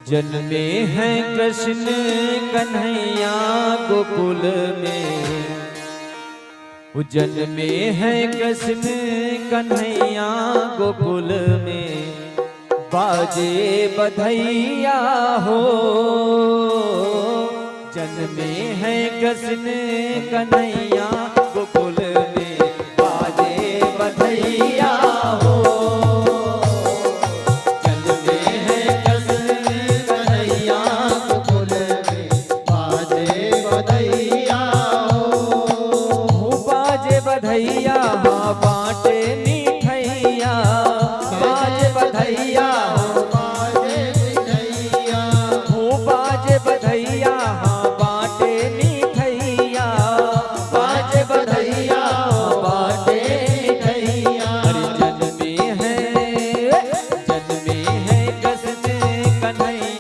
जन्मे हैं कृष्ण कन्हैया गोकुल में, जन्मे हैं कृष्ण कन्हैया गोकुल में, बाजे बधैया हो। जन्मे हैं कृष्ण कन्हैया गोकुल में, बाजे बधैया